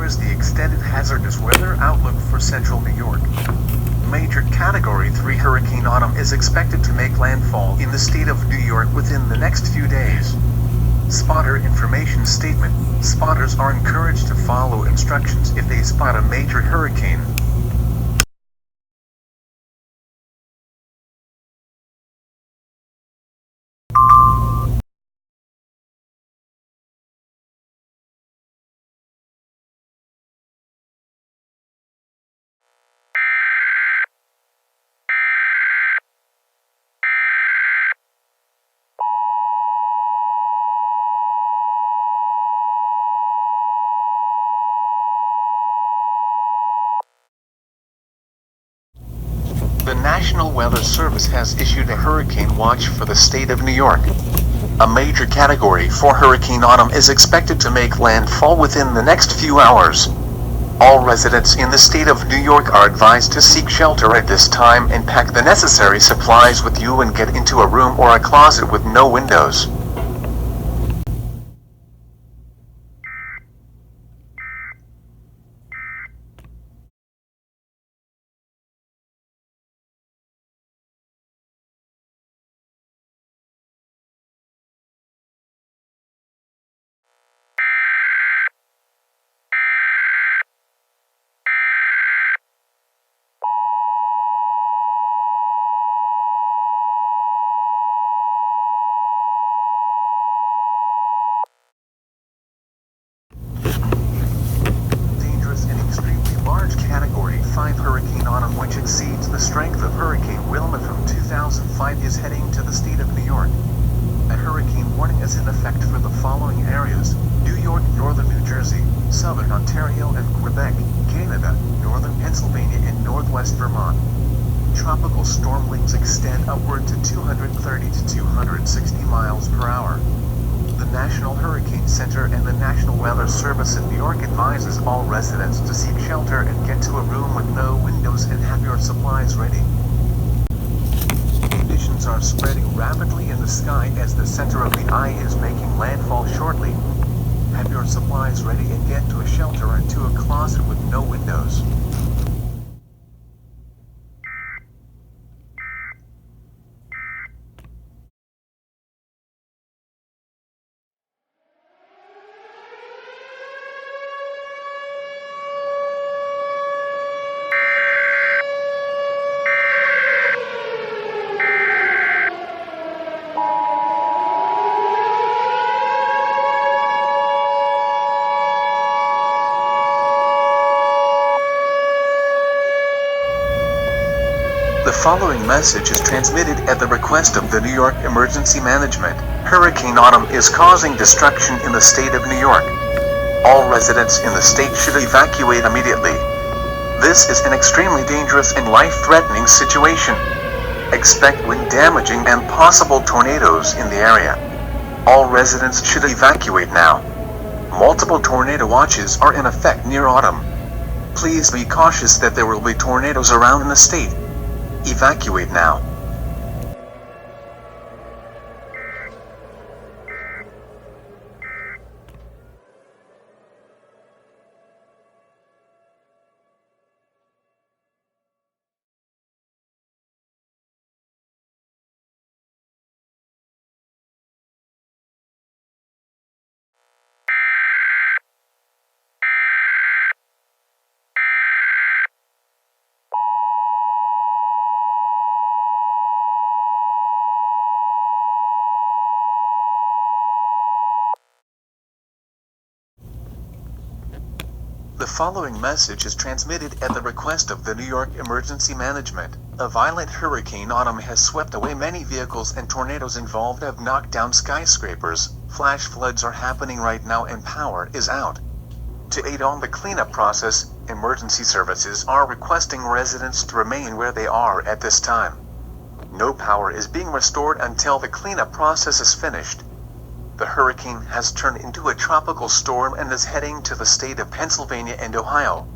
here is the extended hazardous weather outlook for central New York. Major Category 3 Hurricane Autumn is expected to make landfall in the state of New York within the next few days. Spotter information statement. Spotters are encouraged to follow instructions if they spot a major hurricane. The National Weather Service has issued a hurricane watch for the state of New York. A major Category 4 Hurricane Autumn is expected to make landfall within the next few hours. All residents in the state of New York are advised to seek shelter at this time and pack the necessary supplies with you and get into a room or a closet with no windows. Category 5 Hurricane Autumn, which exceeds the strength of Hurricane Wilma from 2005, is heading to the state of New York. A hurricane warning is in effect for the following areas: New York, northern New Jersey, southern Ontario and Quebec, Canada, northern Pennsylvania and northwest Vermont. Tropical storm winds extend upward to 230 to 260 miles per hour. The National Hurricane Center and the National Weather Service in New York advises all residents to seek shelter and get to a room with no windows and have your supplies ready. Conditions are spreading rapidly in the sky as the center of the eye is making landfall shortly. Have your supplies ready and get to a shelter or to a closet with no windows. The following message is transmitted at the request of the New York Emergency Management. Hurricane Autumn is causing destruction in the state of New York. All residents in the state should evacuate immediately. This is an extremely dangerous and life-threatening situation. Expect wind-damaging and possible tornadoes in the area. All residents should evacuate now. Multiple tornado watches are in effect near Autumn. Please be cautious that there will be tornadoes around in the state. Evacuate now. The following message is transmitted at the request of the New York Emergency Management. A violent Hurricane Autumn has swept away many vehicles and tornadoes involved have knocked down skyscrapers. Flash floods are happening right now and power is out. To aid on the cleanup process, emergency services are requesting residents to remain where they are at this time. No power is being restored until the cleanup process is finished. The hurricane has turned into a tropical storm and is heading to the state of Pennsylvania and Ohio.